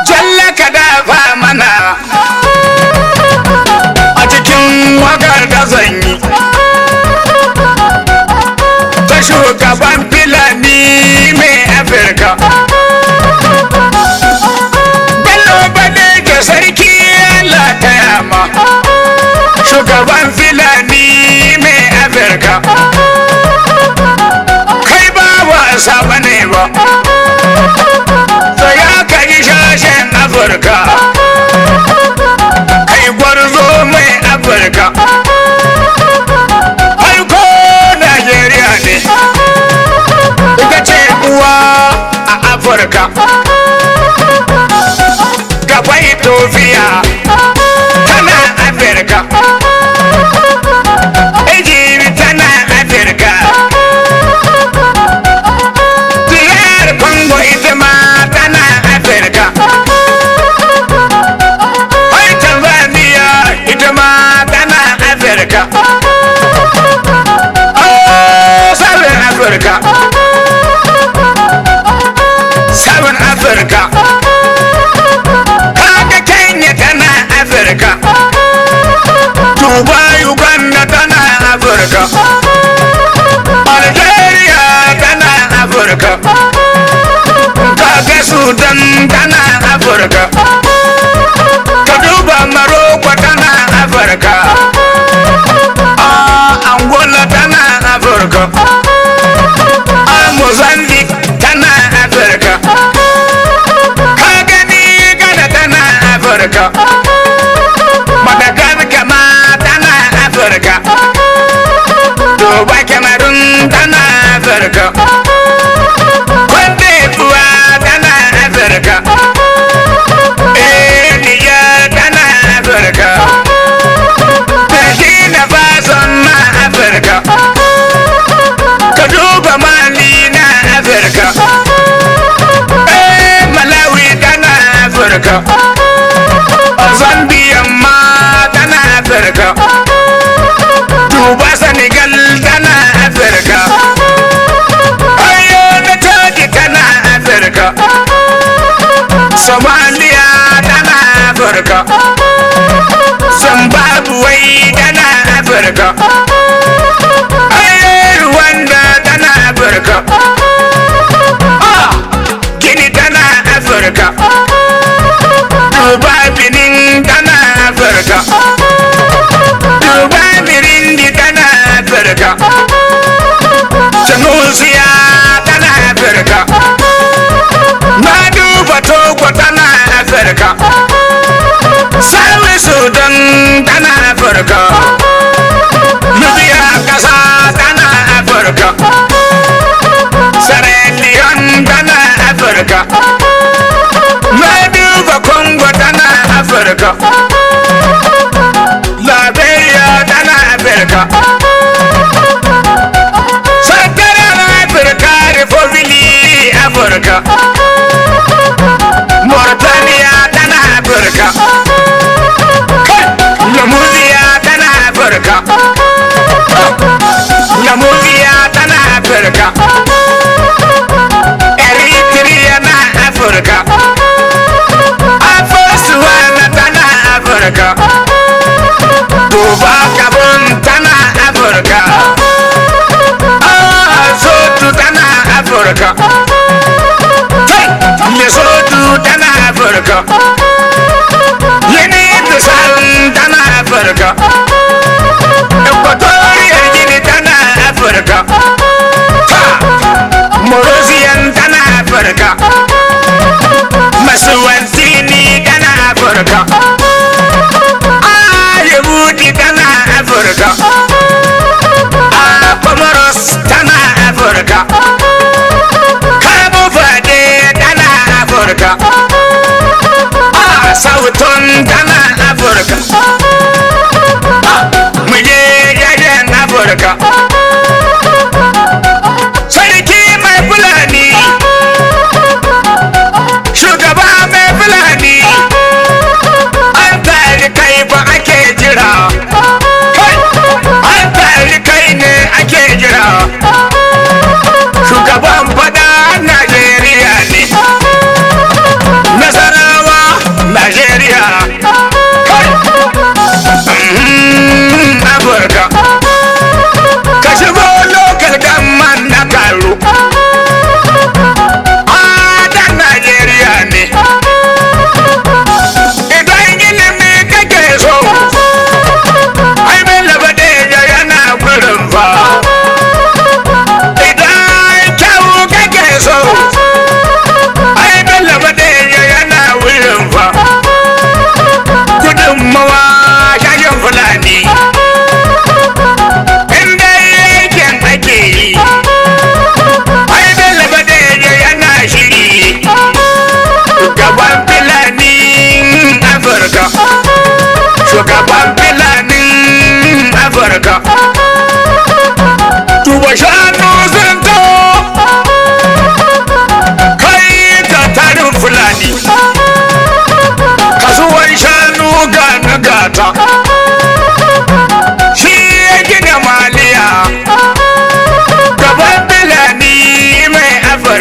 jalla ka dafa mana a cikin wakar da zanyi ta shugaban filani mai Afirka bello bane ga sarki Allah ta yama shugaban filani mai Afirka kai ba wasa bane ba tsaya ka yi shashen Afirka kai gwarzo mai Afirka farko Najeriya ne ita ce uwa a Afirka gaba Ethiopia tana Afirka Egypt tana Afirka DR Congo ita ma tana Afirka har Tanzania ita ma tana Afirka Southern Africa Southern Africa kaga Kenya tana Afirka Tuba Uganda tana Afirka Algeria tana Afirka kaga Sudan tana Afirka ka duba Morocco tana Afirka Angola tana Afirka Mozambique tana Afirka kaga ni Ghana tana Afirka Madagascar ma tana Afirka Dubai Cameroon tana Afirka Cote d'Ivoire tana Afirka Niger tana Afirka Burkina Faso na Afirka ka duba Mali na Afirka Malawi tana Afirka Zambia ma tana Afirka duba Senegal tana Afirka na Chad tana Afirka Somalia tana Afirka Zimbabwe tana Afirka Rwanda tana Afirka Guinea tana Afirka duba Benin tana Afirka duba Burundi tana Afirka Tunisia tana Afirka na duba Togo tana Afirka South Sudan tana Afirka Libya kasa tana Afirka Sierra Leone tana Afirka na duba Congo tana Afirka Liberia tana Afirka Central Africa Republic Afirka Mauritania tana Afirka Namibia tana Afirka Namibia tana Afirka Eritrea na Afirka Botswana tana Afirka duba Gabon tana Afirka Lesotho tana Afirka Lesotho tana Afirka Guinea-Bissau tana Afirka Equatorial Guinea tana Afirka Mauritian tana Afirka Eswatini tana Afirka Djibouti tana Afirka Comoros tana Afirka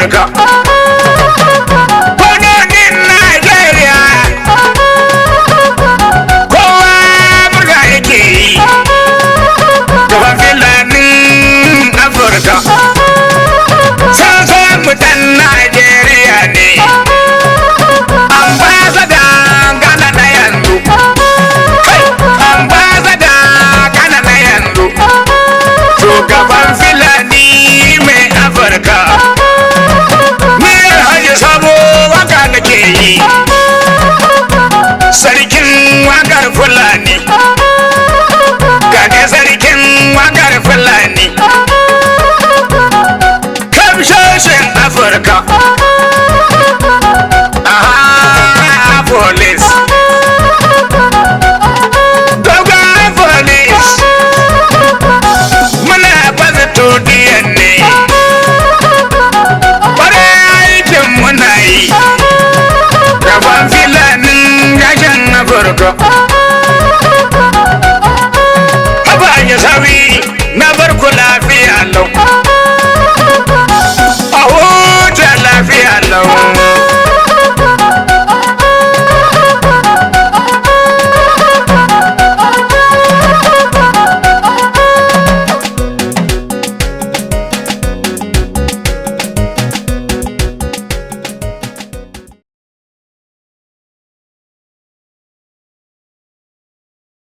Afirka.